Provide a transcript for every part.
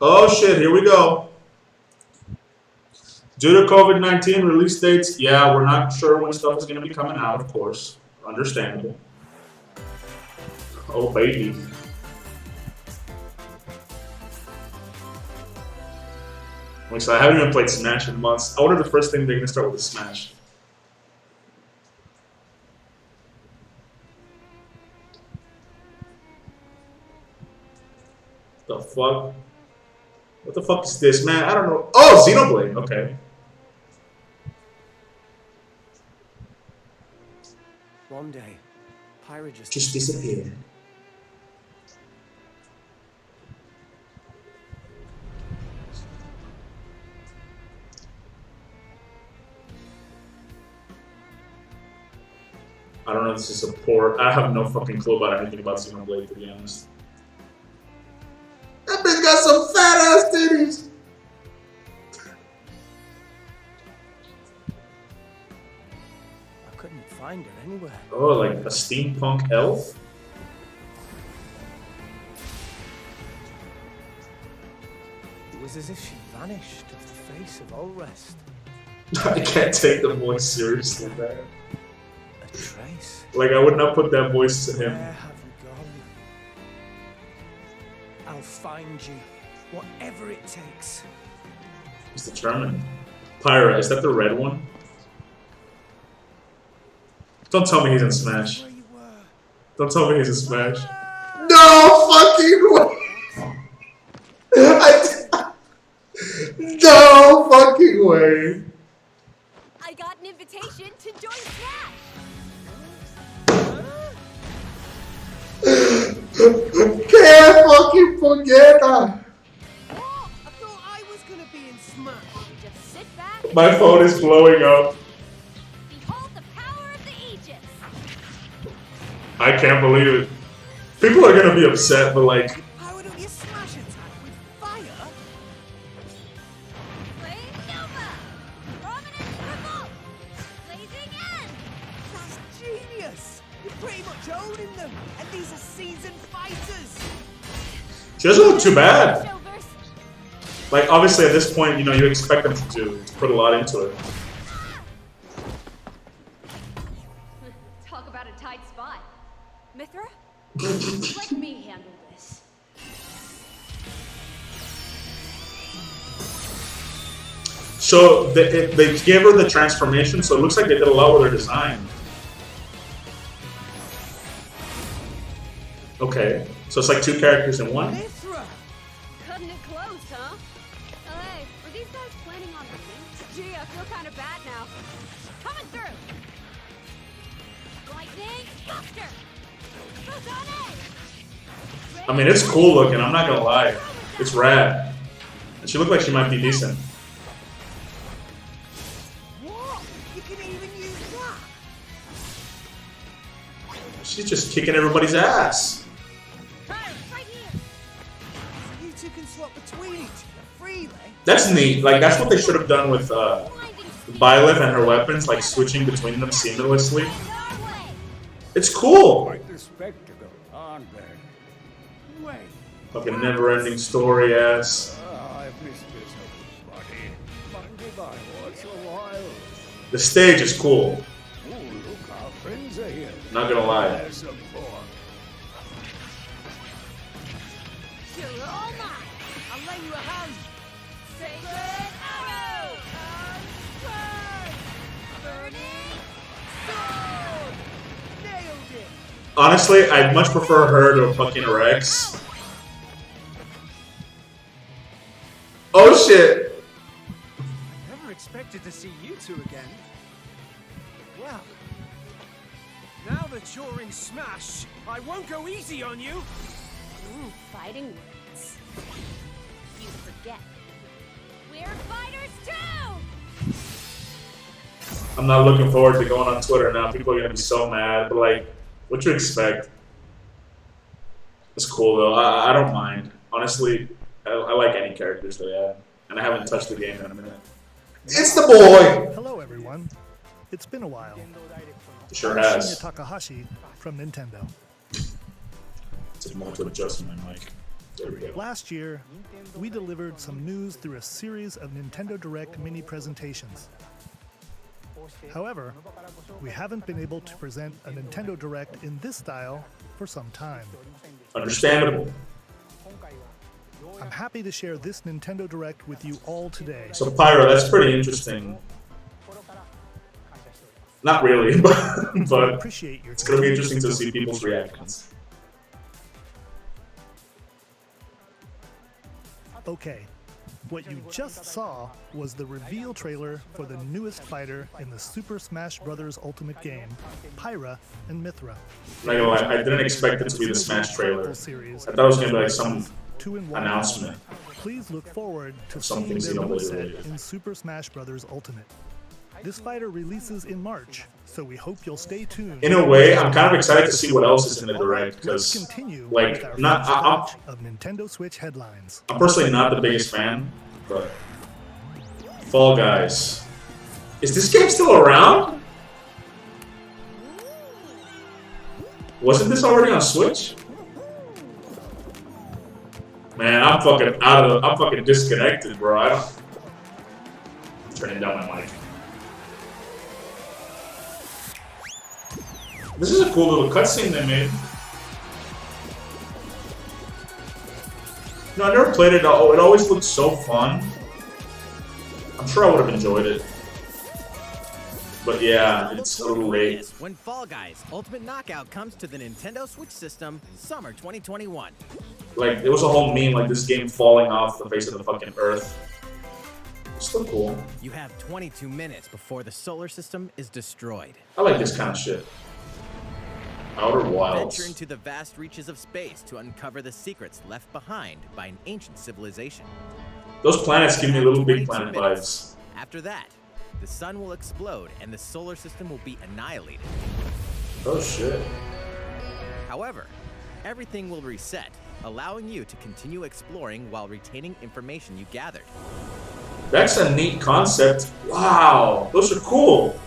Oh shit, here we go. Due to COVID-19 release dates, yeah, we're not sure when stuff is going to be coming out, of course. Understandable. Oh, baby. So I haven't even played Smash in months. I wonder the first thing they're going to start with is Smash. The fuck? What the fuck is this, man? I don't know. Oh, Xenoblade. Okay. One day, Pyra just disappeared. I don't know if this is a port. I have no fucking clue about anything about Xenoblade, to be honest. That bitch got some fat ass titties! I couldn't find her anywhere. Oh, like a steampunk elf? It was as if she vanished off the face of all rest. I can't take the voice seriously, man. A trace. Like, I would not put that voice to him. Where have you gone? I'll find you, whatever it takes. He's determined. Pyra, is that the red one? Don't tell me he's in Smash. Don't tell me he's in Smash. No fucking way! No fucking way! I got an invitation to join Smash! Can't fucking forget that! Oh, I thought I was gonna be in Smash. Just sit back. My phone is blowing up. Behold the power of the Aegis. I can't believe it. People are gonna be upset, but like... How don't you smash attack with fire? Flame Nova. Prominent Revolt. Blazing End. That's genius! You're pretty much owning them, and these are seasoned fighters! She doesn't look too bad. Showverse. Like, obviously at this point, you know, you expect them to put a lot into it. Talk about a tight spot. Mithra? Let me handle this. So they gave her the transformation, so it looks like they did a lot with her design. Okay, so it's like two characters in one? Mithra! Cutting it close, huh? Hey, were these guys planning on leaving? Gee, I feel kind of bad now. Coming through! Lightning Buster! Photonic! I mean, it's cool looking, I'm not gonna lie. It's rad. And she looked like she might be decent. What? You can even use that? She's just kicking everybody's ass. Right here! You two can swap between each other freely. That's neat. Like, that's what they should have done with Byleth and her weapons, like switching between them seamlessly. It's cool. Quite the spectacle, aren't they? Wait. Fucking never-ending story ass. I've missed this old buddy. Mind if I watch a while? The stage is cool. Oh, look, our friends are here. Not gonna lie. There's some more. You're all mine! I'll lay you a hand! Sacred Arrow! Burning Sword! Nailed it! Honestly, I'd much prefer her to fucking Rex. Oh shit! Never expected to see you two again. Well, now that you're in Smash, I won't go easy on you. Ooh, fighting words. You forget. We're fighters too! I'm not looking forward to going on Twitter now. People are gonna be so mad, but like, what you expect? It's cool though. I don't mind. Honestly, I like any characters they add, and I haven't touched the game in a minute. It's the boy. Hello, everyone. It's been a while. It sure I'm has. Shinya Takahashi from Nintendo. Take a moment to adjust my mic. There we go. Last year, we delivered some news through a series of Nintendo Direct mini presentations. However, we haven't been able to present a Nintendo Direct in this style for some time. Understandable. I'm happy to share this Nintendo Direct with you all today. So Pyra, that's pretty interesting. Not really, I but appreciate your it's gonna be interesting to see people's reactions. Okay, what you just saw was the reveal trailer for the newest fighter in the Super Smash Bros. Ultimate game, Pyra and Mithra. Not gonna lie, I didn't expect it to be the Smash trailer. Series I thought it was gonna be like some 2-in-1 announcement. Please look forward to Something seeing their Xenoblade moveset related. in Super Smash Bros. Ultimate. This fighter releases in March, so we hope you'll stay tuned. In a way, I'm kind of excited to see what else is in the direct Let's because, continue like, with our not first I'm, batch of Nintendo Switch headlines. I'm personally not the biggest fan, but Fall Guys. Is this game still around? Wasn't this already on Switch? Man, I'm fucking disconnected, bro. I'm turning down my mic. This is a cool little cutscene they made. No, I never played it. Oh, it always looked so fun. I'm sure I would have enjoyed it. But yeah, it's a little late. When Fall Guys Ultimate Knockout comes to the Nintendo Switch system, summer 2021. Like, there was a whole meme like this game falling off the face of the fucking earth. It's still cool. You have 22 minutes before the solar system is destroyed. I like this kind of shit. Outer Wilds. Venture into the vast reaches of space to uncover the secrets left behind by an ancient civilization. Those planets give me little Big 22 Planet minutes. vibes. After that, the sun will explode and the solar system will be annihilated. Oh shit. However, everything will reset, allowing you to continue exploring while retaining information you gathered. That's a neat concept. Wow, those are cool.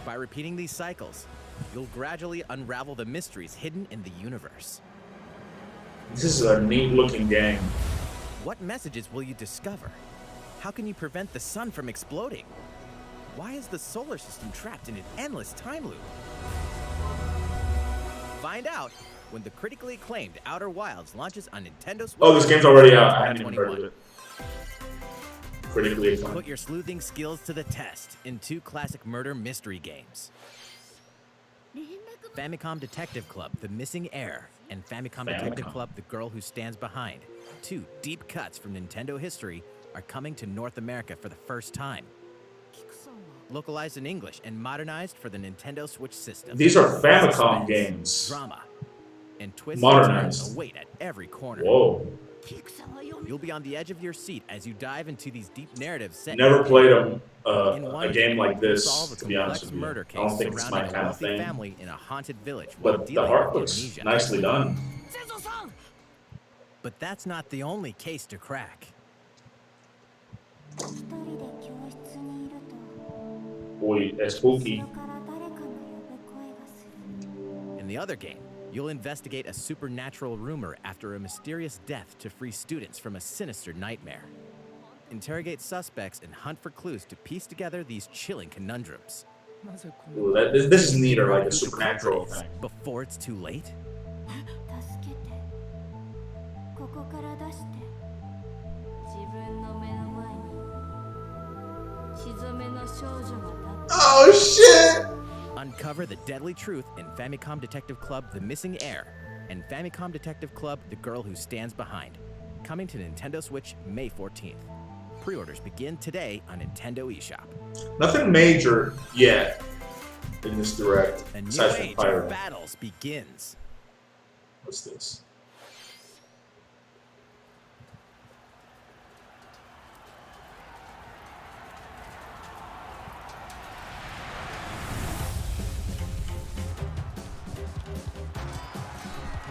By repeating these cycles, you'll gradually unravel the mysteries hidden in the universe. This is a neat looking game. What messages will you discover? How can you prevent the sun from exploding? Why is the solar system trapped in an endless time loop? Find out when the critically acclaimed Outer Wilds launches on Nintendo Switch. Oh, this game's already out. I hadn't even heard of it. Critically acclaimed. Put your sleuthing skills to the test in two classic murder mystery games. Famicom Detective Club, The Missing Heir, and Famicom Detective Club, The Girl Who Stands Behind. Two deep cuts from Nintendo history are coming to North America for the first time. Localized in English and modernized for the Nintendo Switch system. These are Famicom Suspense, games. Drama, and twists Modernized. await at every corner. Whoa. You'll be on the edge of your seat as you dive into these deep narratives set Never in played In a one game like you'll this, solve a to be honest complex with you. murder I don't case think it's my surrounding a kind of wealthy thing. family in a haunted village while But the dealing art with looks amnesia. nicely done. But that's not the only case to crack. Boy, that's spooky. In the other game, you'll investigate a supernatural rumor after a mysterious death to free students from a sinister nightmare. Interrogate suspects and hunt for clues to piece together these chilling conundrums. Ooh, this is neater, like a supernatural thing. Before it's too late? Oh shit! Uncover the deadly truth in Famicom Detective Club The Missing Heir and Famicom Detective Club The Girl Who Stands Behind. Coming to Nintendo Switch May 14th. Pre-orders begin today on Nintendo eShop. Nothing major yet in this direct. A new Aside from age Pyra. of battles begins. What's this?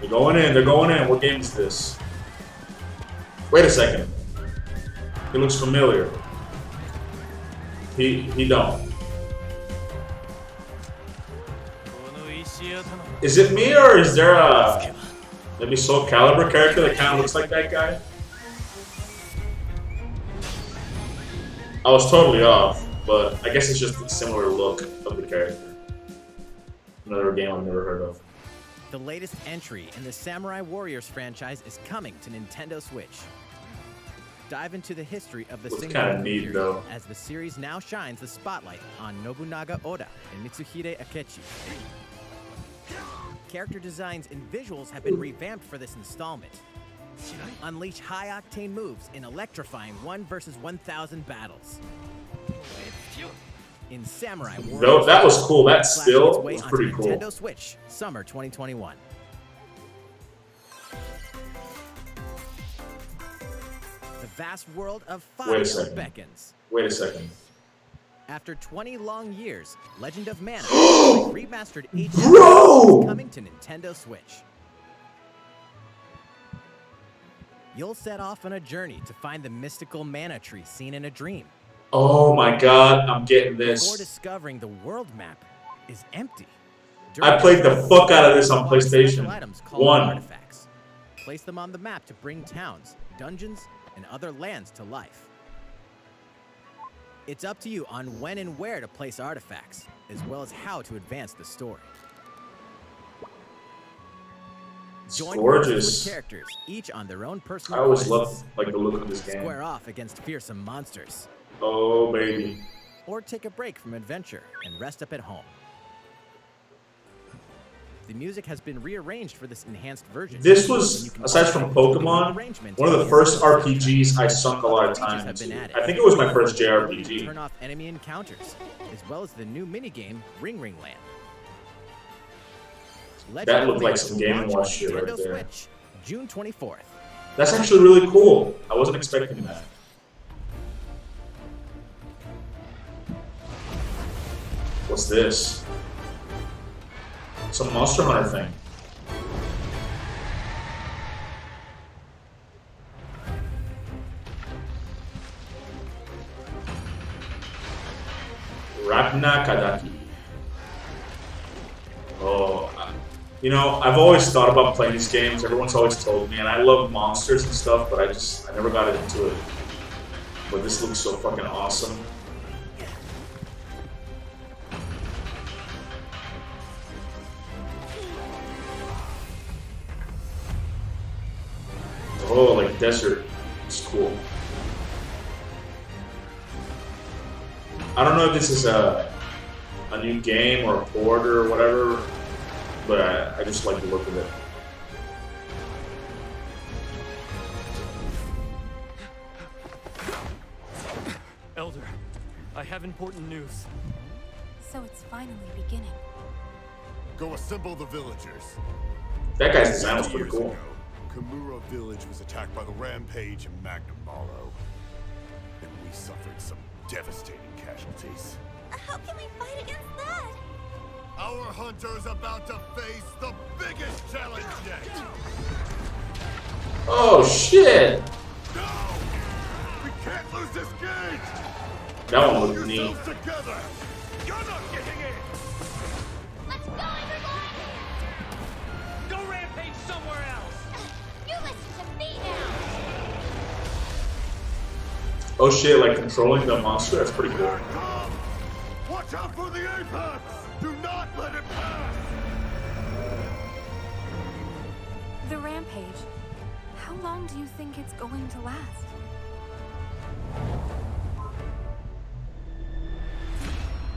They're going in, they're going in. What game is this? Wait a second. He looks familiar. He don't. Is it me or is there a Maybe Soul Calibur character that kind of looks like that guy. I was totally off, but I guess it's just a similar look of the character. Another game I've never heard of. The latest entry in the Samurai Warriors franchise is coming to Nintendo Switch. Dive into the history of the Looks single kinda neat, series, though. as the series now shines the spotlight on Nobunaga Oda and Mitsuhide Akechi. Character designs and visuals have been revamped for this installment. Unleash high-octane moves in electrifying 1 versus 1,000 battles. In Samurai Warriors, Though that was cool. That flashing still its way was onto pretty cool. Nintendo Switch, summer 2021. The vast world of Wait a fire second. beckons. Wait a second. After 20 long years, Legend of Mana, remastered HD, Bro! is coming to Nintendo Switch. You'll set off on a journey to find the mystical mana tree seen in a dream. Oh my god, I'm getting Before this. discovering the world map is empty. I played the fuck out of this on Acquire special PlayStation items called 1. artifacts. Place them on the map to bring towns, dungeons, and other lands to life. It's up to you on when and where to place artifacts, as well as how to advance the story. It's Join gorgeous. forces with characters, each on their own personal I always quests. loved like the look of this game. Square off against fearsome monsters, Oh baby. or take a break from adventure and rest up at home. The music has been rearranged for this enhanced version. This was, aside from Pokemon, one of the first RPGs I sunk a lot of time into. I think it was my first JRPG. Turn off enemy encounters, as well as the new minigame Ring Ring Land. That looked like some Game & Watch shit right Nintendo there. Switch, June 24th. That's actually really cool. I wasn't expecting that. What's this? Some Monster Hunter thing. Ragna Kadaki. Oh, you know, I've always thought about playing these games. Everyone's always told me, and I love monsters and stuff, but I never got into it. But this looks so fucking awesome. Oh, like desert. It's cool. I don't know if this is a new game or a port or whatever, but I just like the look of it. Elder, I have important news. So it's finally beginning. Go assemble the villagers. That guy's design was pretty Years cool. ago, Kamura village was attacked by the Rampage and Magnum Mallow, and we suffered some devastating casualties. How can we fight against that? Our hunter's about to face the biggest challenge yet. Oh shit! No! We can't lose this gate! That one Pull looked neat. yourselves together! You're not getting in! Let's go, everyone! Go rampage somewhere else! You listen to me now! Oh shit, like controlling the monster? That's pretty cool. Come! Watch out for the apex! Do not let it pass! The rampage. How long do you think it's going to last?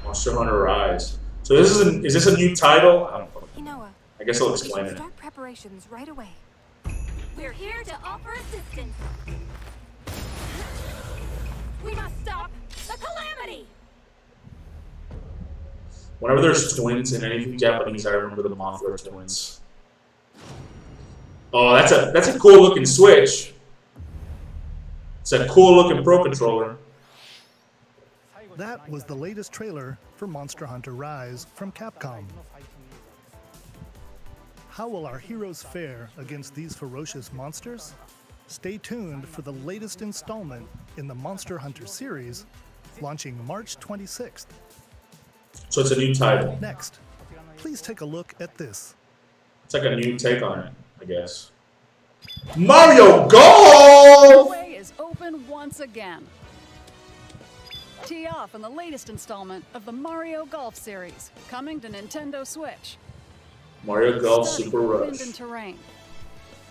Monster Hunter Rise. So this is this a new title? I don't know. Inoa, I guess I'll we explain should it. start preparations right away. We're here to offer assistance. We must stop the calamity! Whenever there's twins in anything Japanese, I remember the Mothra twins. Oh, that's a cool looking Switch. It's a cool looking Pro Controller. That was the latest trailer for Monster Hunter Rise from Capcom. How will our heroes fare against these ferocious monsters? Stay tuned for the latest installment in the Monster Hunter series, launching March 26th. So it's a new title. Next, please take a look at this. It's like a new take on it, I guess. Mario Golf! Way is open once again. Tee off in the latest installment of the Mario Golf series, coming to Nintendo Switch. Mario Golf Study Super the Rush. wind and terrain.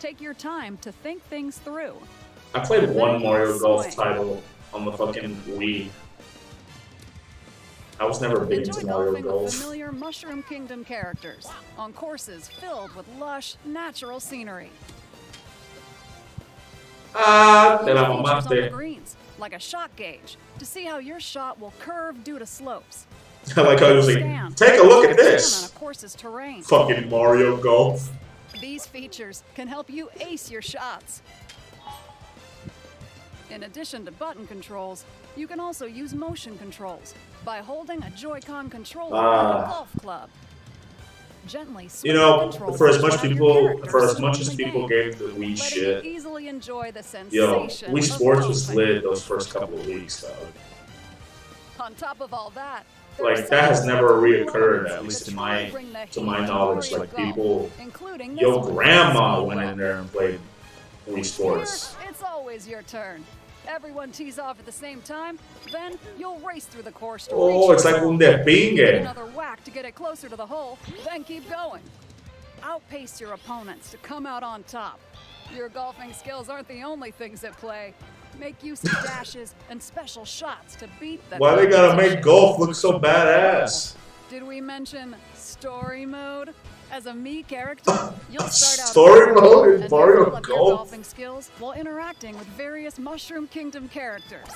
Take your time to think things through. I played one Mario Golf title on the fucking Wii. I was never big Enjoy into Mario golfing with Golf. familiar Mushroom Kingdom characters on courses filled with lush, natural scenery. Ah, te la Use features on the mamaste. greens, like a shot gauge, to see how your shot will curve due to slopes. I like how he was like, Stand. take a look at Stand this. on a course's terrain. Fucking Mario Golf. These features can help you ace your shots. In addition to button controls, you can also use motion controls by holding a Joy-Con controller like a golf club. Gently swing You know, the controls for as to much have your people, character for as swing much in as the people game, gave the Wii letting shit, you easily enjoy the yo, sensation Wii of Sports was golfing. lit those first couple of weeks, dog. On top of all that, there are Like that has several never new reoccurred, elements at least that to truly my bring the to my heat knowledge. Mario Like Golf, people, including yo, this one. grandma went in there and played Wii Sports. Here, it's always your turn. Everyone tees off at the same time, then you'll race through the course to Oh, reach it's your like goal. un despingue. Get another whack to get it closer to the hole, then keep going. Outpace your opponents to come out on top. Your golfing skills aren't the only things at play. Make use of dashes and special shots to beat the Why they gotta make competition. golf look so badass? Did we mention story mode? As a Mii character, you'll start out Story mode in and Mario develop your Golf? golfing skills while interacting with various Mushroom Kingdom characters.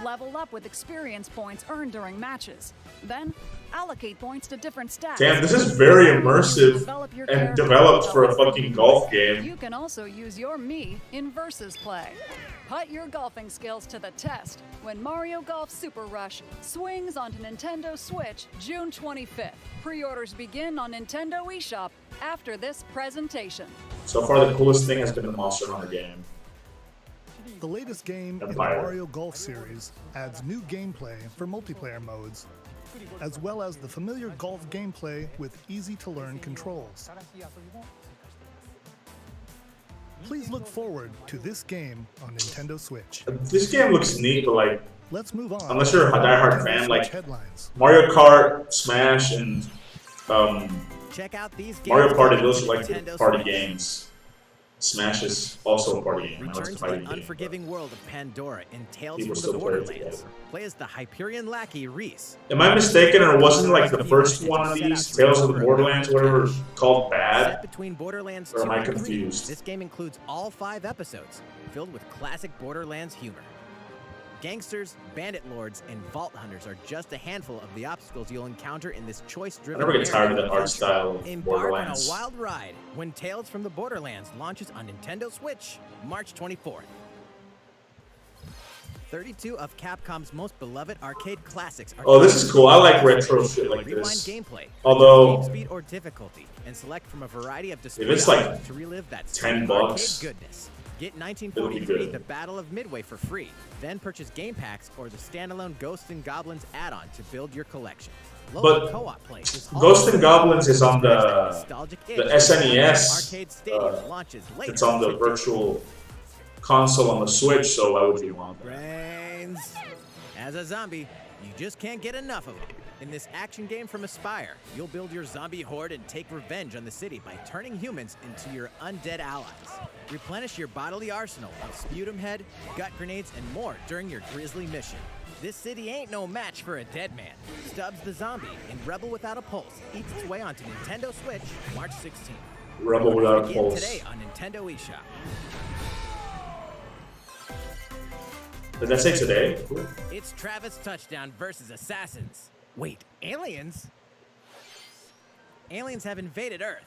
Level up with experience points earned during matches. Then allocate points to different stats. Damn, this is very You immersive develop your and character developed for a development. fucking golf game. You can also use your Mii in versus play. Put your golfing skills to the test when Mario Golf Super Rush swings onto Nintendo Switch June 25th. Pre-orders begin on Nintendo eShop after this presentation. So far, the coolest thing has been the Monster Hunter game. The latest game in the Pyra. Mario Golf series adds new gameplay for multiplayer modes, as well as the familiar golf gameplay with easy-to-learn controls. Please look forward to this game on Nintendo Switch. This game looks neat, but like, Let's move on. unless you're a to diehard Nintendo fan, Switch like headlines. Mario Kart, Smash, and Check out these games Mario Party, coming those to are like the Nintendo party Switch. games. Smash is also a party game. I know it's Return a to fighting the game, unforgiving world of Pandora in Tales People from the still play it Borderlands. together. Play as the Hyperion lackey Reese. but- Am I mistaken, or wasn't like the first one of these Tales of the Borderlands, whatever, called Set bad? between Borderlands Or 2 am I and 3, confused? this game includes all 5 episodes, filled with classic Borderlands humor. Gangsters, bandit lords, and vault hunters are just a handful of the obstacles you'll encounter in this choice-driven I never get tired of the narrative art style of Embark Borderlands. on a wild ride when Tales from the Borderlands launches on Nintendo Switch, March 24th. 32 of Capcom's most beloved arcade classics are Oh, this is cool. I like retro shit like Rewind this. gameplay, Although, game speed or difficulty, and select from a variety of display it's like options to relive that 10 same bucks, arcade goodness. Get it'll be 1943, good. The Battle of Midway for free. Then purchase game packs or the standalone Ghosts and Goblins add-on to build your collection. Local But co-op play is Ghosts and also Goblins is on that the nostalgic itch SNES. Arcade Stadium launches later It's on the today. virtual console on the Switch, so why would you want that? Brains. As a zombie, you just can't get enough of them. In this action game from Aspire, you'll build your zombie horde and take revenge on the city by turning humans into your undead allies. Replenish your bodily arsenal of sputum head, gut grenades, and more during your grisly mission. This city ain't no match for a dead man. Stubbs the Zombie in Rebel Without a Pulse eats its way onto Nintendo Switch March 16th. Rebel Without a Begin Pulse. today on Nintendo eShop. Did that say today? Cool. It's Travis Touchdown versus Assassins. Wait, aliens? Aliens have invaded Earth.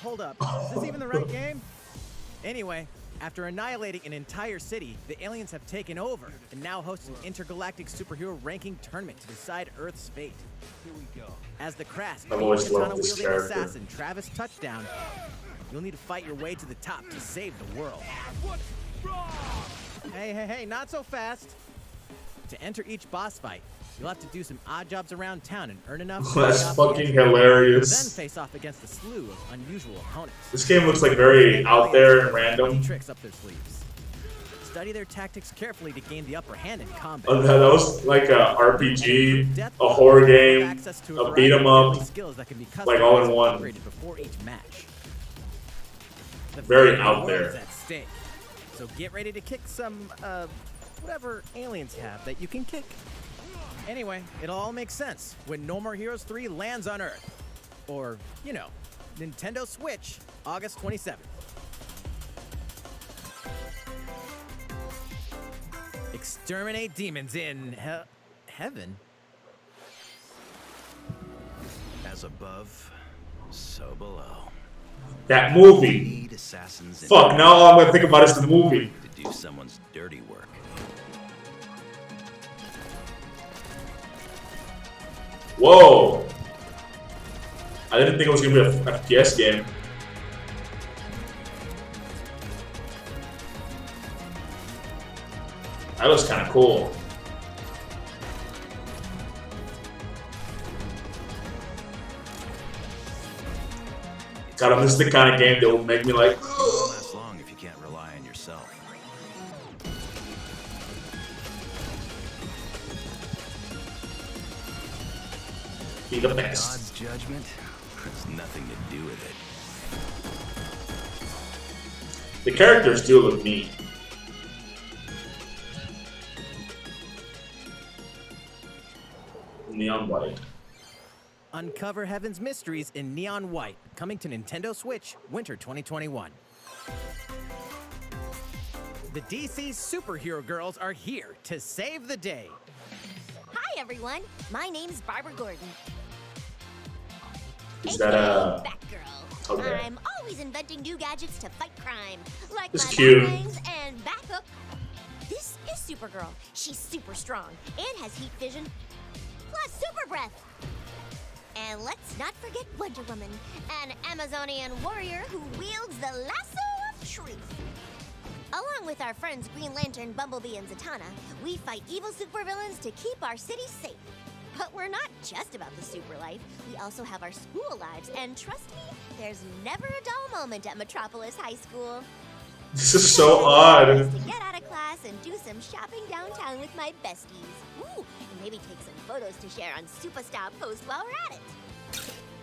Hold up, is this even the right game? Anyway, after annihilating an entire city, the aliens have taken over and now host an intergalactic superhero ranking tournament to decide Earth's fate. Here we go. As the crass, I've always loved this katana-wielding character. assassin Travis Touchdown, you'll need to fight your way to the top to save the world. Hey, not so fast. To enter each boss fight, You'll have to do some odd jobs around town and earn enough. That's fucking hilarious. Then face off against a slew of unusual opponents. This game looks like very out there and random. Tricks up their sleeves. Study their tactics carefully to gain the upper hand in combat. Oh, that was like a RPG, a horror game, a beat 'em up, like all in one. Before each match. Very out there. At stake. So get ready to kick some, whatever aliens have that you can kick. Anyway, it'll all make sense when No More Heroes 3 lands on Earth. Or, you know, Nintendo Switch, August 27th. Exterminate demons in heaven. As above, so below. That movie. Fuck, now all I'm gonna think about is the movie. To do someone's dirty work. Whoa. I didn't think it was gonna be a FPS game. That was kind of cool. God, this is the kind of game that will make me like. It won't last long if you can't rely on yourself. Be the best. God's judgment has nothing to do with it. The characters do look neat. Neon white. Uncover Heaven's mysteries in neon white, coming to Nintendo Switch, winter 2021. The DC superhero girls are here to save the day. Hi everyone, my name's Barbara Gordon. Is that a Batgirl? Okay. I'm always inventing new gadgets to fight crime, like It's my cute. batarangs and Bathook. This is Supergirl. She's super strong and has heat vision, plus super breath. And let's not forget Wonder Woman, an Amazonian warrior who wields the lasso of truth. Along with our friends Green Lantern, Bumblebee, and Zatanna, we fight evil supervillains to keep our city safe. But we're not just about the super life. We also have our school lives, and trust me, there's never a dull moment at Metropolis High School. This is so odd. To get out of class and do some shopping downtown with my besties. Ooh, and maybe take some photos to share on Superstar Post while we're at it.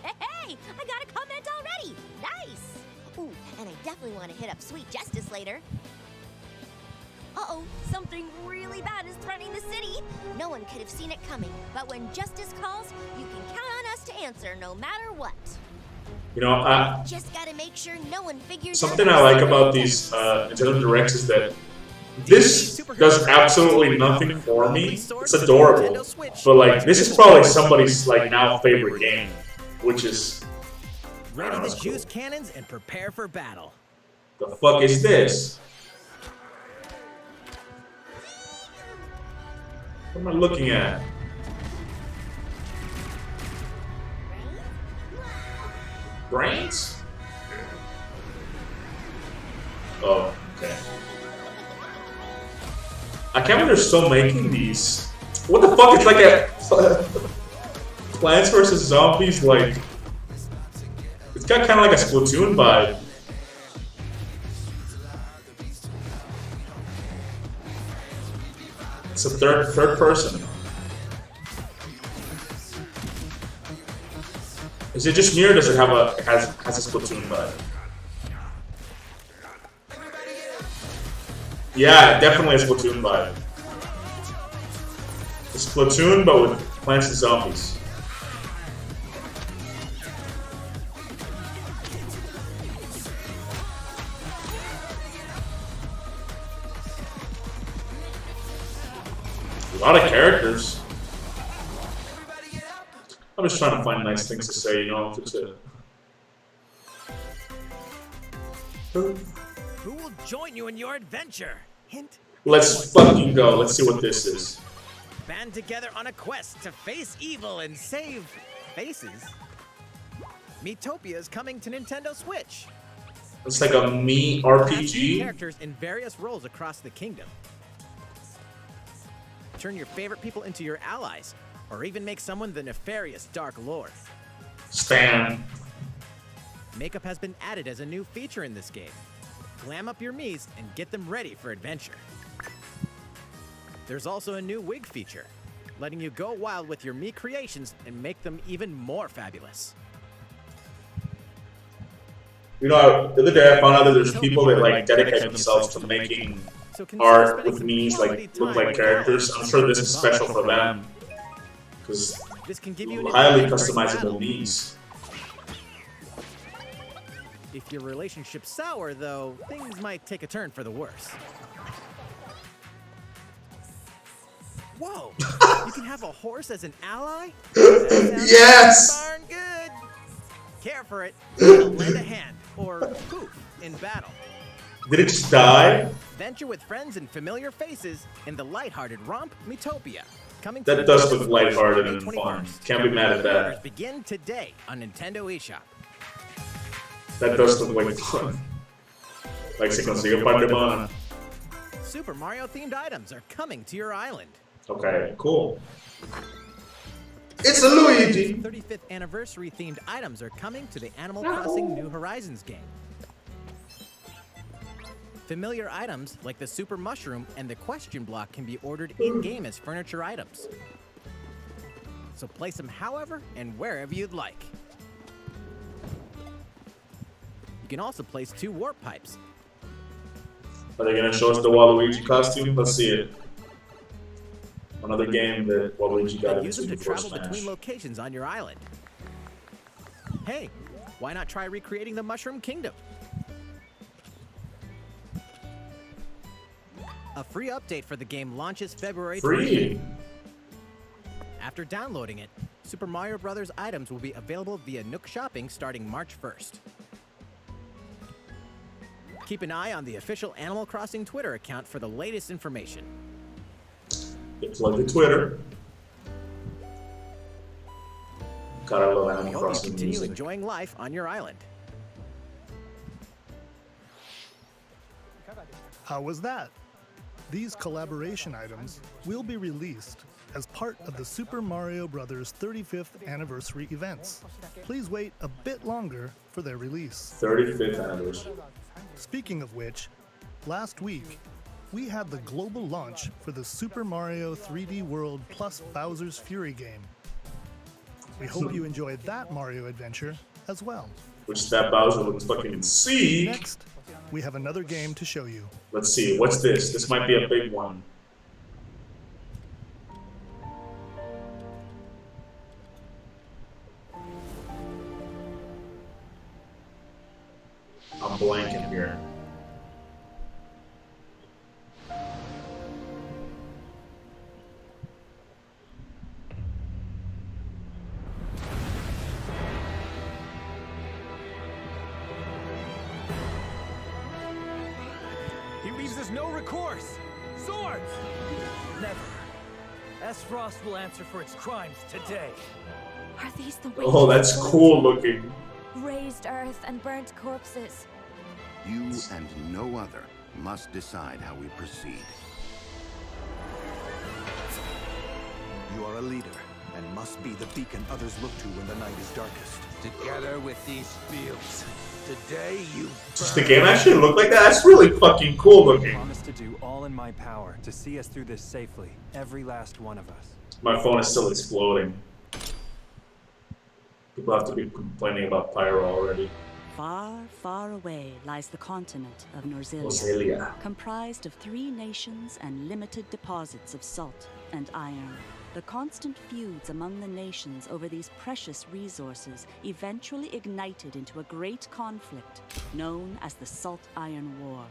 Hey, I got a comment already. Nice. Ooh, and I definitely want to hit up Sweet Justice later. Uh-oh, something really bad is threatening the city. No one could have seen it coming, but when justice calls, you can count on us to answer no matter what. You know, Just gotta make sure no one figures something out I like about these Nintendo Directs is that this does absolutely nothing for me. It's adorable, but like this is probably somebody's like now favorite game, which is Ready to juice cannons and prepare for battle. the fuck is this? What am I looking at? Brains? Oh, okay. I can't believe they're still making these. What the fuck? It's like a Plants vs. Zombies, like it's got kind of like a Splatoon vibe. It's a third person. Is it just me or does it have has a Splatoon vibe? Yeah, definitely a Splatoon vibe. It's Splatoon, but with Plants and Zombies. A lot of characters. I'm just trying to find nice things to say, you know, Who will join you in your adventure? Hint. Let's fucking go. Let's see what this is. Band together on a quest to face evil and save faces. Miitopia is coming to Nintendo Switch. It's like a me RPG. Characters in various roles across the kingdom. turn your favorite people into your allies, or even make someone the nefarious Dark Lord. Stan. Makeup has been added as a new feature in this game. Glam up your Miis and get them ready for adventure. There's also a new wig feature, letting you go wild with your Mii creations and make them even more fabulous. You know, the other day I found out that there's people that like dedicate themselves to making art with Miis like look like characters. I'm sure this is special for them because highly customizable Miis. If your relationship's sour, though, things might take a turn for the worse. Whoa! You can have a horse as an ally? Yes! Darn good! Care for it, it'll lend a hand, or poof, in battle. Did it just die? Venture with friends and familiar faces in the lighthearted romp Miitopia. Coming That does look lighthearted and fun. Can't be mad at that. Begin today on Nintendo eShop. That does look like fun. Like se consigue par de mana. Super Mario themed items are coming to your island. Okay, cool. It's a Luigi! 35th anniversary themed items are coming to the Animal Crossing New Horizons game. Familiar items like the Super Mushroom and the Question Block can be ordered in-game as furniture items. So place them however and wherever you'd like. You can also place 2 warp pipes. Are they gonna show us the Waluigi costume? Let's see it. Another game that Waluigi got Use into them to before travel Smash. between locations on your island. Hey, why not try recreating the Mushroom Kingdom? A free update for the game launches February 20th. After downloading it, Super Mario Bros. Items will be available via Nook Shopping starting March 1st. Keep an eye on the official Animal Crossing Twitter account for the latest information. Plug the Twitter. Gotta love We Animal hope you Crossing continue music. enjoying life on your island. How was that? These collaboration items will be released as part of the Super Mario Bros. 35th anniversary events. Please wait a bit longer for their release. 35th anniversary. Speaking of which, last week, we had the global launch for the Super Mario 3D World plus Bowser's Fury game. We hope you enjoyed that Mario adventure as well. Which that Bowser looks fucking sick. Next, we have another game to show you. Let's see, what's this? This might be a big one. I'm blanking here. He leaves us no recourse. Swords! Never. S-Frost will answer for its crimes today. Are these the Oh, that's cool looking. Raised earth and burnt corpses. You and no other must decide how we proceed. You are a leader and must be the beacon others look to when the night is darkest. Together with these fields. Today you Does the game actually look like that? That's really fucking cool I looking. promise to do all in my power to see us through this safely, every last one of us. My phone is still exploding. People have to be complaining about Pyra already. Far, far away lies the continent of Norzilia, Norzilia. comprised of 3 nations and limited deposits of salt and iron. The constant feuds among the nations over these precious resources eventually ignited into a great conflict known as the Salt Iron War.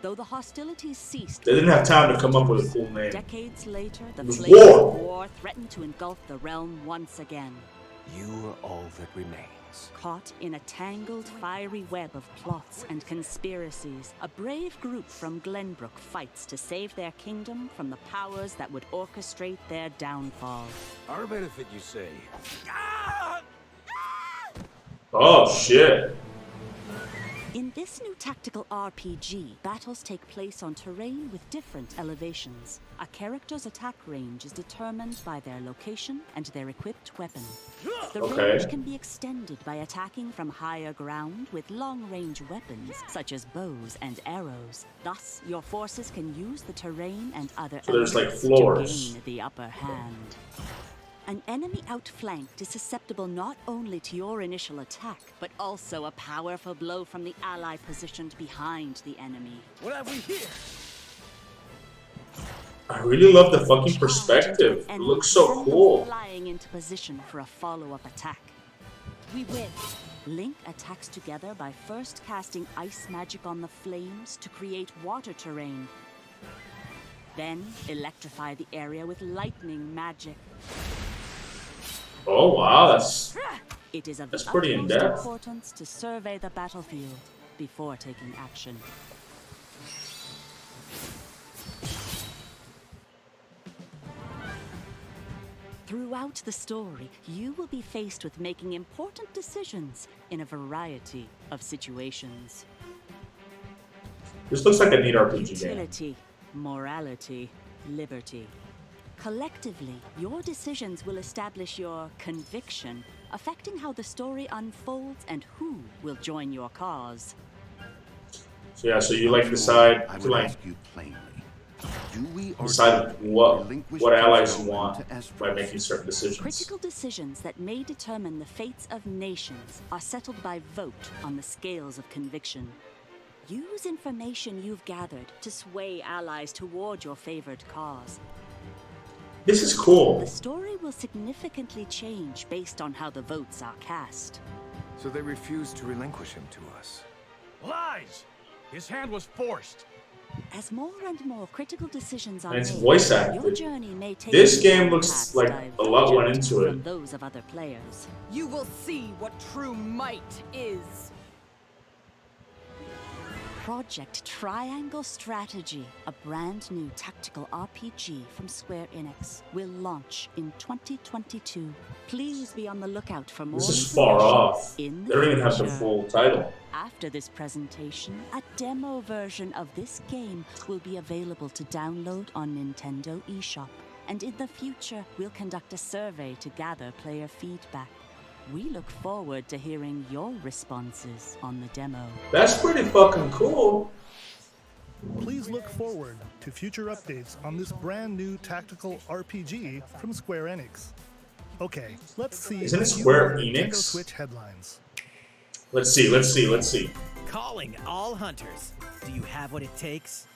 Though the hostilities ceased, They didn't have time to come up with a cool name. decades later, the It was flames war. of war threatened to engulf the realm once again. You are all that remains. Caught in a tangled, fiery web of plots and conspiracies, a brave group from Glenbrook fights to save their kingdom from the powers that would orchestrate their downfall. Our benefit, you say? Oh shit. In this new tactical RPG, battles take place on terrain with different elevations. A character's attack range is determined by their location and their equipped weapon. The range can be extended by attacking from higher ground with long-range weapons, such as bows and arrows. Thus, your forces can use the terrain and other there's like elements floors. to gain the upper hand. An enemy outflanked is susceptible not only to your initial attack, but also a powerful blow from the ally positioned behind the enemy. What have we here? I really love the fucking perspective. It looks so cool. Flying into position for a follow-up attack. We win. Link attacks together by first casting ice magic on the flames to create water terrain. Then electrify the area with lightning magic. Oh wow, that's pretty in depth. Importance to survey the battlefield before taking action. Throughout the story, you will be faced with making important decisions in a variety of situations. This looks like a neat RPG game. Utility, morality, liberty. Collectively, your decisions will establish your conviction, affecting how the story unfolds and who will join your cause. So yeah, so you like decide to like decide what allies you want by making certain decisions. Critical decisions that may determine the fates of nations are settled by vote on the scales of conviction. Use information you've gathered to sway allies toward your favored cause. This is cool. The story will significantly change based on how the votes are cast. So they refused to relinquish him to us. Lies! His hand was forced. As more and more critical decisions are And it's made, voice your acted. journey may take This game different looks paths like a lot went into from it. those of other players. You will see what true might is. Project Triangle Strategy, a brand new tactical RPG from Square Enix, will launch in 2022. Please be on the lookout for more This is far off. They in don't the even have the future. full title. After this presentation, a demo version of this game will be available to download on Nintendo eShop. And in the future, we'll conduct a survey to gather player feedback. We look forward to hearing your responses on the demo. That's pretty fucking cool. Please look forward to future updates on this brand new tactical RPG from Square Enix. Okay, let's see. Isn't it a few Square more Nintendo Enix? Switch headlines. Let's see. Calling all hunters. Do you have what it takes?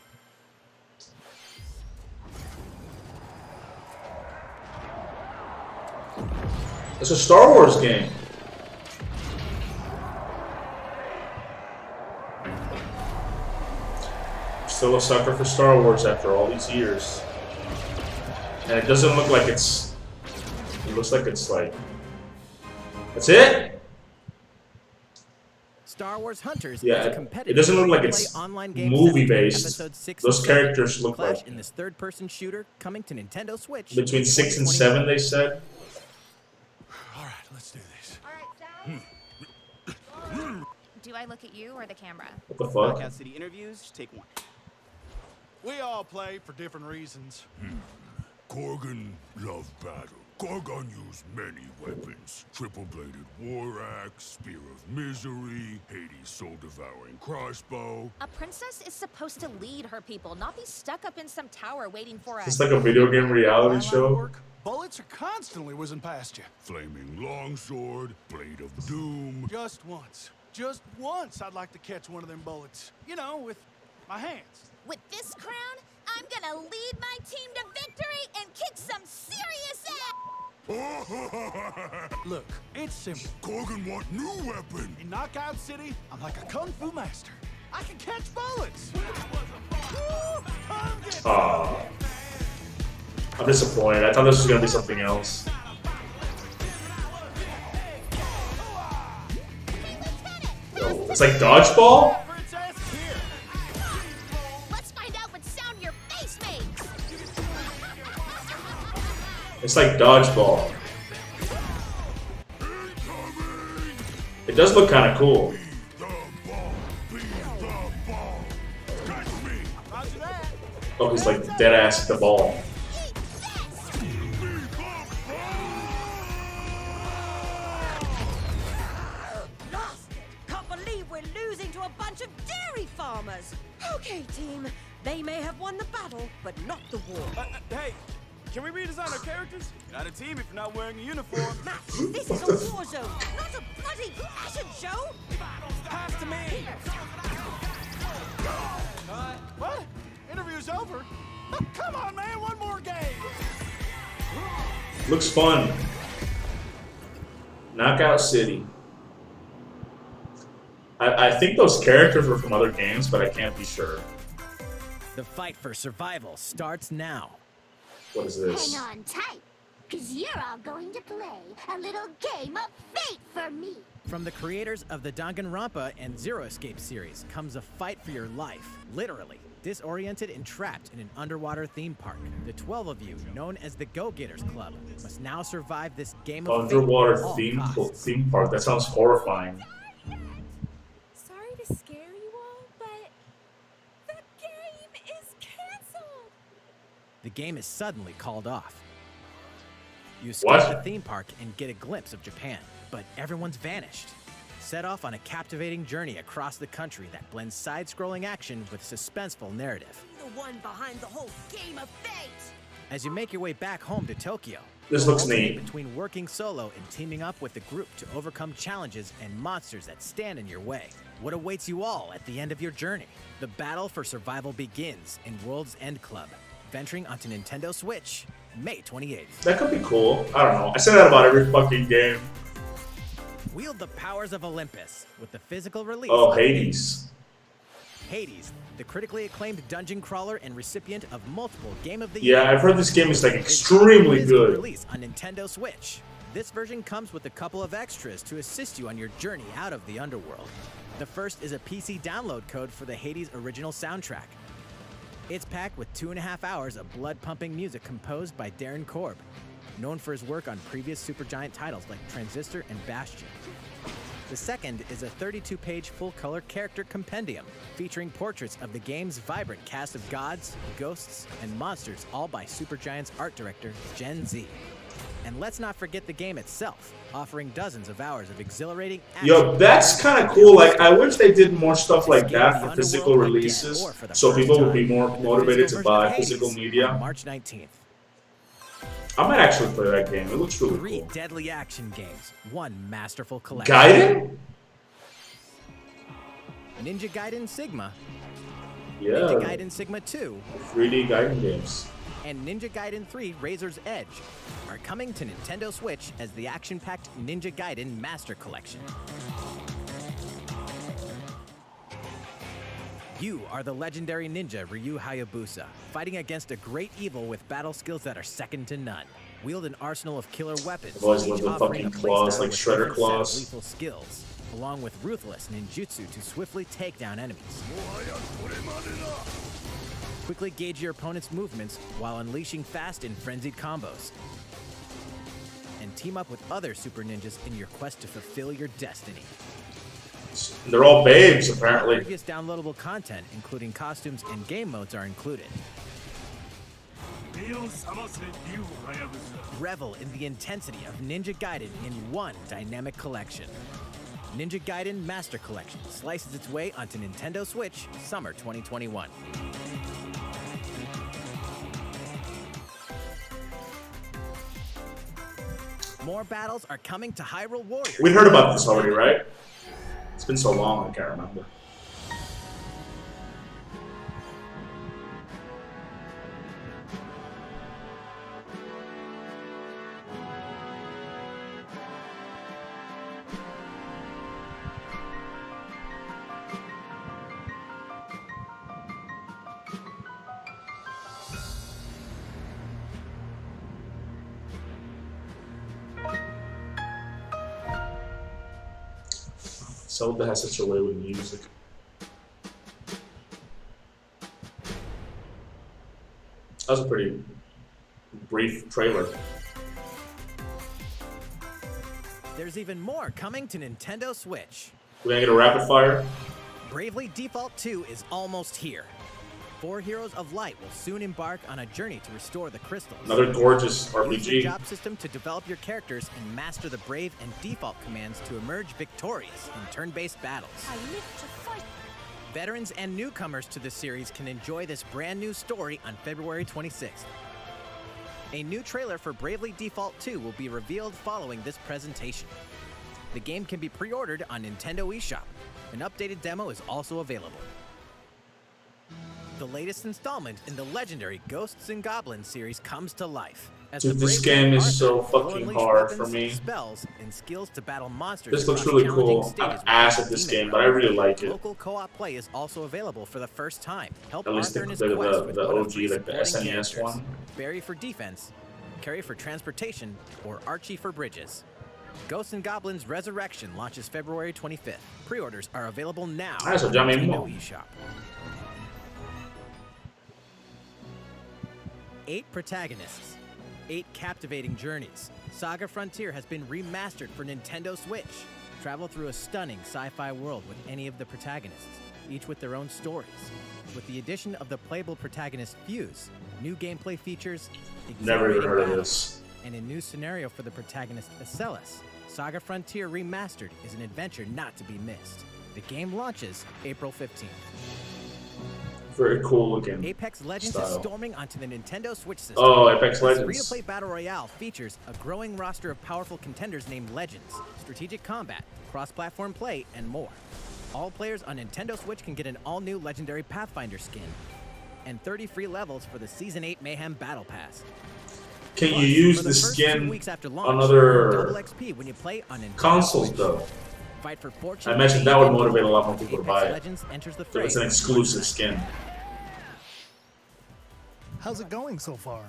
It's a Star Wars game. Still a sucker for Star Wars after all these years. And it doesn't look like it's... It looks like it's like... That's it? Star Wars Hunters Yeah, is a it competitive doesn't look like free-to-play it's online game movie-based. set in episode 6 Those and 7. characters look Clash like... in this third-person shooter coming to Nintendo Switch. Between in 6 and 2021. 7, they said. All right, let's do this. Do I look at you or the camera? What the fuck? Blackout City interviews, take one. We all play for different reasons. Korgan loved battle. Korgan used many weapons. Triple-bladed war axe, spear of misery, Hades' soul-devouring crossbow. A princess is supposed to lead her people, not be stuck up in some tower waiting for It's like a video game reality show. Bullets are constantly whizzing past you. Flaming longsword, blade of doom. Just once I'd like to catch one of them bullets. You know, with my hands. With this crown, I'm gonna lead my team to victory and kick some serious ass! Look, it's simple. Korgan want new weapon. In Knockout City, I'm like a kung fu master. I can catch bullets. Aw. I'm disappointed. I thought this was gonna be something else. Yo, it's like dodgeball? Let's find out what sound your face makes! It's like dodgeball. It does look kind of cool. Oh, he's like dead ass at the ball. Lost it! Can't believe we're losing to a bunch of dairy farmers. Okay, team. They may have won the battle, but not the war. Hey, can we redesign our characters? Not a team if you're not wearing a uniform. Matt, this is a war zone, not a bloody fashion show. Pass to me. What? Interview's over? Come on, man, one more game. Looks fun. Knockout City. I think those characters were from other games, but I can't be sure. The fight for survival starts now. What is this? Hang on tight, because you're all going to play a little game of fate for me. From the creators of the Danganronpa and Zero Escape series comes a fight for your life, literally. Disoriented and trapped in an underwater theme park, the 12 of you, known as the Go-Getters Club, must now survive this game of fate Underwater at all costs. theme park. That sounds horrifying. Sorry to scare you all, but the game is canceled. The game is suddenly called off. You escape What? the theme park and get a glimpse of Japan, but everyone's vanished. Set off on a captivating journey across the country that blends side-scrolling action with suspenseful narrative. The one behind the whole game of fate. As you make your way back home to Tokyo, This you'll looks alternate neat. between working solo and teaming up with the group to overcome challenges and monsters that stand in your way. What awaits you all at the end of your journey? The battle for survival begins in World's End Club, venturing onto Nintendo Switch, May 28th. That could be cool. I don't know. I say that about every fucking game. Wield the powers of Olympus with the physical release Oh, of Hades. Hades, the critically acclaimed dungeon crawler and recipient of multiple Game of the Year. Yeah, I've heard this game is like extremely Physical good. Release on Nintendo Switch. This version comes with a couple of extras to assist you on your journey out of the underworld. The first is a PC download code for the Hades original soundtrack. It's packed with 2.5 hours of blood-pumping music composed by Darren Korb, known for his work on previous Supergiant titles like Transistor and Bastion. The second is a 32-page full-color character compendium featuring portraits of the game's vibrant cast of gods, ghosts, and monsters, all by Supergiant's art director, Gen Z. And let's not forget the game itself, offering dozens of hours of exhilarating action. Yo, that's kind of cool. Like, I wish they did more stuff like that for physical releases, so people would be more motivated to buy physical media. March 19th. I might actually play that game. It looks really 3 cool. deadly action games, 1 masterful collection. Gaiden? Ninja Gaiden Sigma, Yeah. Ninja Gaiden Sigma 2, 3D Gaiden games. and Ninja Gaiden 3 Razor's Edge are coming to Nintendo Switch as the action-packed Ninja Gaiden Master Collection. You are the legendary ninja Ryu Hayabusa, fighting against a great evil with battle skills that are second to none. Wield an arsenal of killer weapons, I've always each loved the offering a fucking claws, playstyle like with Shredder different set of claws. lethal skills, along with ruthless ninjutsu to swiftly take down enemies. Quickly gauge your opponent's movements while unleashing fast and frenzied combos. And team up with other super ninjas in your quest to fulfill your destiny. They're all babes, apparently. Previous downloadable content, including costumes and game modes, are included. Revel in the intensity of Ninja Gaiden in one dynamic collection. Ninja Gaiden Master Collection slices its way onto Nintendo Switch, summer 2021. More battles are coming to Hyrule Warriors. We heard about this already, right? It's been so long, I can't remember. Zelda has such a way with music. That was a pretty brief trailer. There's even more coming to Nintendo Switch. We're gonna get a rapid fire. Bravely Default 2 is almost here. 4 heroes of light will soon embark on a journey to restore the crystals. Another gorgeous Use the RPG. job system to develop your characters and master the brave and default commands to emerge victorious in turn-based battles. I live to fight. Veterans and newcomers to the series can enjoy this brand new story on February 26th. A new trailer for Bravely Default 2 will be revealed following this presentation. The game can be pre-ordered on Nintendo eShop. An updated demo is also available. The latest installment in the legendary Ghosts and Goblins series comes to life. As Dude, the this brave game man is so Arthur will fucking unleash hard for weapons, me. spells, and skills to battle monsters. This looks across really challenging cool. I'm stages ass with at this demon game, but I really realms. like it. Local co-op play is also available for the first time. Help At least Arthur in his the quest with one of OG, three like the supporting SNES characters. one. Barry for defense, Carrie for transportation, or Archie for bridges. Ghosts and Goblins Resurrection launches February 25th. Pre-orders are available now Ah, eso on ya Nintendo mismo. eShop. 8 protagonists, 8 captivating journeys. Saga Frontier has been remastered for Nintendo Switch. Travel through a stunning sci-fi world with any of the protagonists, each with their own stories. With the addition of the playable protagonist Fuse, new gameplay features, Never even exhilarating heard of battles, this. and a new scenario for the protagonist Acellus, Saga Frontier Remastered is an adventure not to be missed. The game launches April 15th. Very cool looking. Apex Legends style. is storming onto the Nintendo Switch system. Oh, Apex This Legends. free-to-play battle royale features a growing roster of powerful contenders named Legends, strategic combat, cross-platform play, and more. All players on Nintendo Switch can get an all-new legendary Pathfinder skin and 30 free levels for the Season 8 Mayhem Battle Pass. Can Plus, you use for the first 2 skin weeks after launch, on double other XP when you play on Nintendo consoles Switch. though? Fight for fortune. I imagine that would motivate a lot more people to Apex buy it. Legends enters the If fray. it's an exclusive skin. How's it going so far?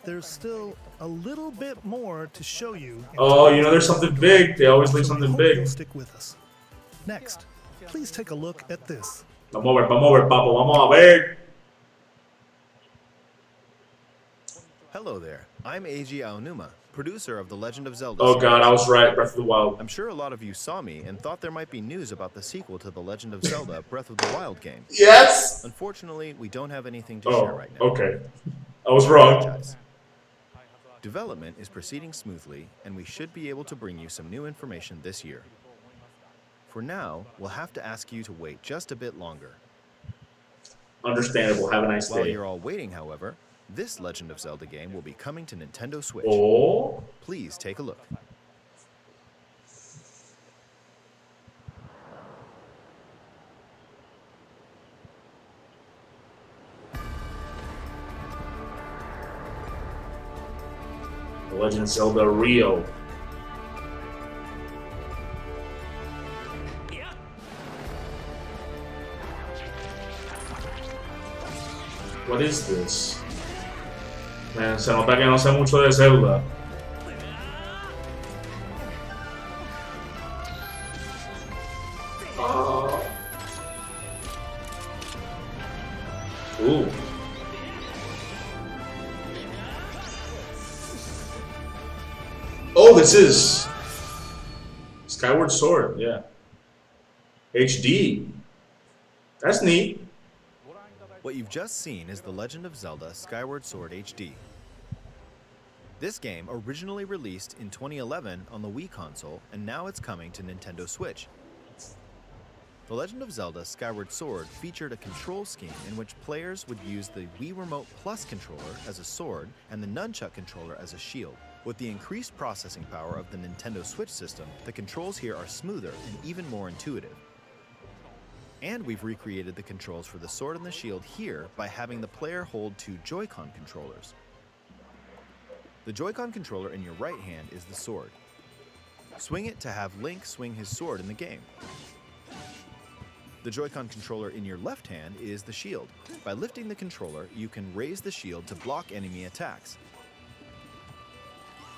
There's still a little bit more to show you. Oh, you know there's something big. They always leave So we something hope big. you'll stick with us. Next, please take a look at this. Vamos a ver, papo, vamos a ver. Hello there. I'm Eiji Aonuma, producer of The Legend of Zelda. Oh god, I was right. Breath of the Wild. I'm sure a lot of you saw me and thought there might be news about the sequel to The Legend of Zelda Breath of the Wild game. Yes! Unfortunately, we don't have anything to share Oh, right now. okay. I was wrong. Apologize. Development is proceeding smoothly, and we should be able to bring you some new information this year. For now, we'll have to ask you to wait just a bit longer. Understandable. Have a nice While day. you're all waiting, however, this Legend of Zelda game will be coming to Nintendo Switch. Oh. Please take a look. The Legend of Zelda Rio. What is this? Man, se nota que no sé mucho de Zelda. Oh. Ooh. Oh, this is Skyward Sword, yeah. HD. That's neat. What you've just seen is The Legend of Zelda Skyward Sword HD. This game originally released in 2011 on the Wii console, and now it's coming to Nintendo Switch. The Legend of Zelda Skyward Sword featured a control scheme in which players would use the Wii Remote Plus controller as a sword and the Nunchuck controller as a shield. With the increased processing power of the Nintendo Switch system, the controls here are smoother and even more intuitive. And we've recreated the controls for the sword and the shield here by having the player hold 2 Joy-Con controllers. The Joy-Con controller in your right hand is the sword. Swing it to have Link swing his sword in the game. The Joy-Con controller in your left hand is the shield. By lifting the controller, you can raise the shield to block enemy attacks.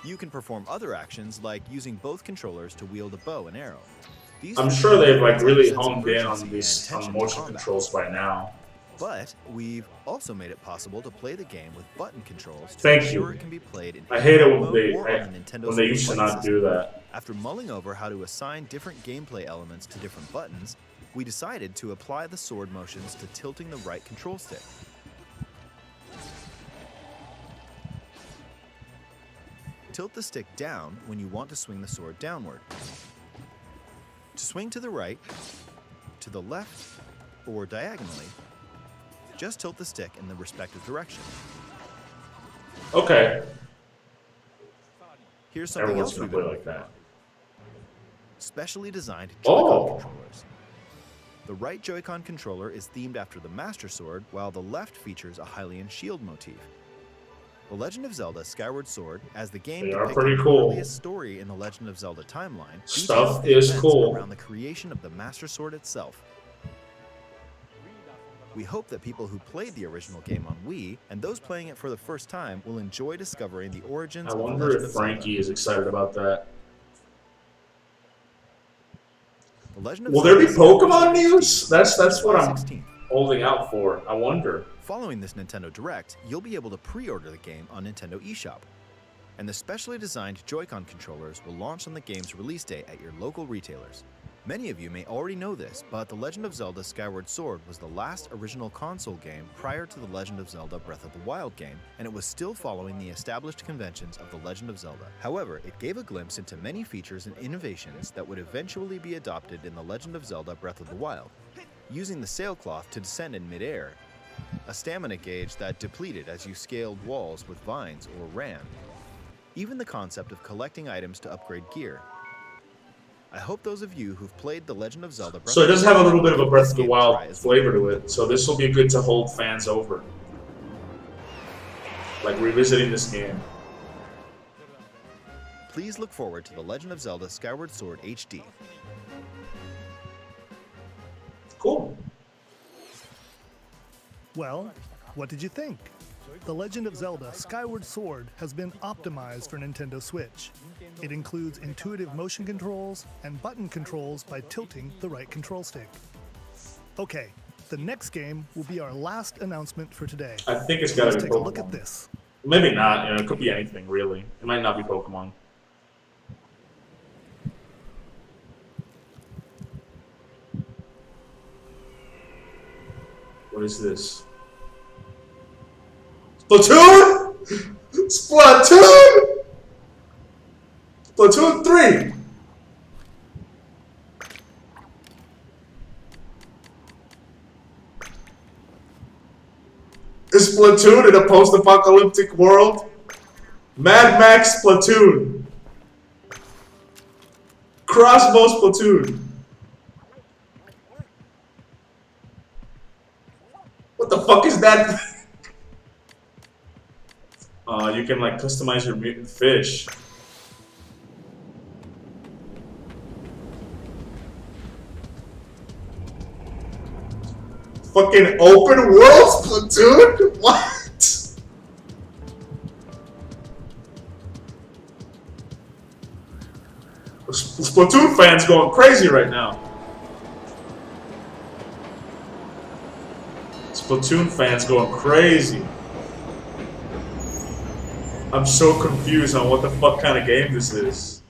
You can perform other actions like using both controllers to wield a bow and arrow. These I'm sure they've like really sense of honed in on urgency these and tension on motion in combat. controls by now. But we've also made it possible to play the game with button controls to Thank ensure you. it can be played in I hate it handheld when mode they or on the Nintendo when they Switch used to button not do system. that. After mulling over how to assign different gameplay elements to different buttons, we decided to apply the sword motions to tilting the right control stick. Tilt the stick down when you want to swing the sword downward. To swing to the right, to the left, or diagonally, just tilt the stick in the respective direction. Okay. Here's something Everyone's else gonna we've play been like that. Specially designed Joy-Con Oh. controllers. The right Joy-Con controller is themed after the Master Sword, while the left features a Hylian shield motif. The Legend of Zelda Skyward Sword, as the game They are depicted pretty the cool. earliest story in the Legend of Zelda timeline, Stuff details the is events cool. around the creation of the Master Sword itself. We hope that people who played the original game on Wii and those playing it for the first time will enjoy discovering the origins I of the wonder Legend if of Zelda. Frankie is excited about that. The Legend of Will there be Zelda Skyward Pokemon Sword news? HD That's is what July I'm 16th. holding out for. I wonder. Following this Nintendo Direct, you'll be able to pre-order the game on Nintendo eShop. And the specially designed Joy-Con controllers will launch on the game's release date at your local retailers. Many of you may already know this, but The Legend of Zelda Skyward Sword was the last original console game prior to The Legend of Zelda Breath of the Wild game, and it was still following the established conventions of The Legend of Zelda. However, it gave a glimpse into many features and innovations that would eventually be adopted in The Legend of Zelda Breath of the Wild. Using the sailcloth to descend in midair, a stamina gauge that depleted as you scaled walls with vines or ran, even the concept of collecting items to upgrade gear. I hope those of you who've played The Legend of Zelda Breath So it does have a little bit of a give Breath this of the game a try Wild as well. flavor to it, so this will be good to hold fans over. Like revisiting this game. Please look forward to The Legend of Zelda Skyward Sword HD. Cool. Well, what did you think? The Legend of Zelda Skyward Sword has been optimized for Nintendo Switch. It includes intuitive motion controls and button controls by tilting the right control stick. Okay, the next game will be our last announcement for today. I think it's So gotta let's be take a look Pokemon. at this. Maybe not, you know, it could be anything really. It might not be Pokemon. What is this? Splatoon? Splatoon? Splatoon 3! Is Splatoon in a post-apocalyptic world? Mad Max Splatoon. Crossbow Splatoon. What the fuck is that? You can like customize your mutant fish. Fucking open world Splatoon? What? Splatoon fans going crazy right now. Splatoon fans going crazy. I'm so confused on what the fuck kind of game this is.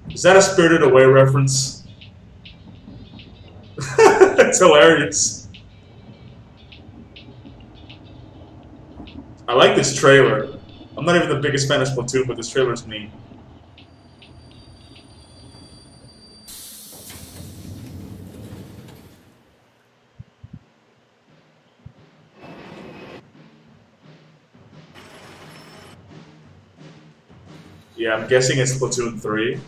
Is that a Spirited Away reference? It's hilarious. I like this trailer. I'm not even the biggest fan of Splatoon, but this trailer's neat. Yeah, I'm guessing it's Splatoon 3.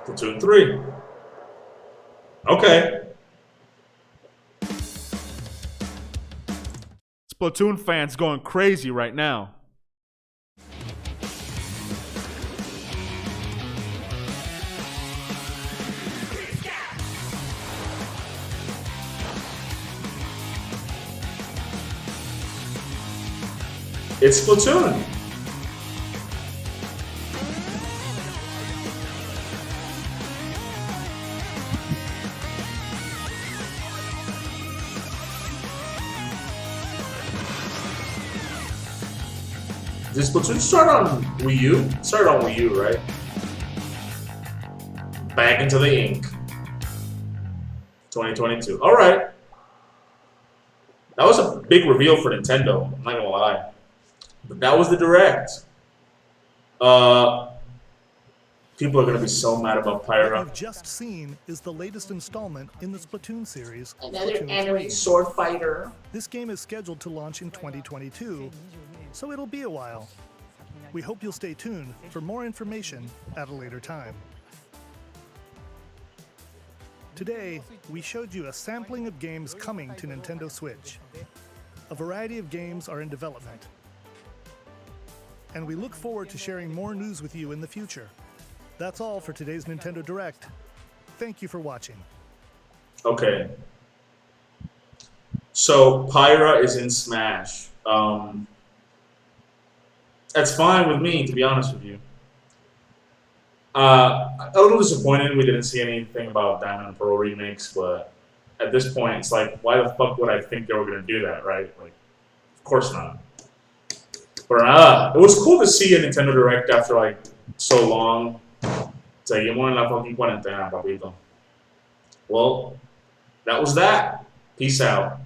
Splatoon 3. Okay. Splatoon fans going crazy right now. It's Splatoon. Did Splatoon start on Wii U? It started on Wii U, right? Back into the ink. 2022. Alright. That was a big reveal for Nintendo, I'm not gonna lie. But that was the Direct. People are gonna be so mad about What Pyra. you've just seen is the latest installment in the Splatoon series, Another Splatoon anime 3. sword fighter. This game is scheduled to launch in 2022, so it'll be a while. We hope you'll stay tuned for more information at a later time. Today, we showed you a sampling of games coming to Nintendo Switch. A variety of games are in development. And we look forward to sharing more news with you in the future. That's all for today's Nintendo Direct. Thank you for watching. Okay. So Pyra is in Smash. That's fine with me, to be honest with you. A little disappointed we didn't see anything about Diamond and Pearl remakes, but at this point, it's like, why the fuck would I think they were gonna do that, right? Like, of course not. But it was cool to see a Nintendo Direct after like so long. Seguimos en la fucking cuarentena, papito. Well, that was that. Peace out.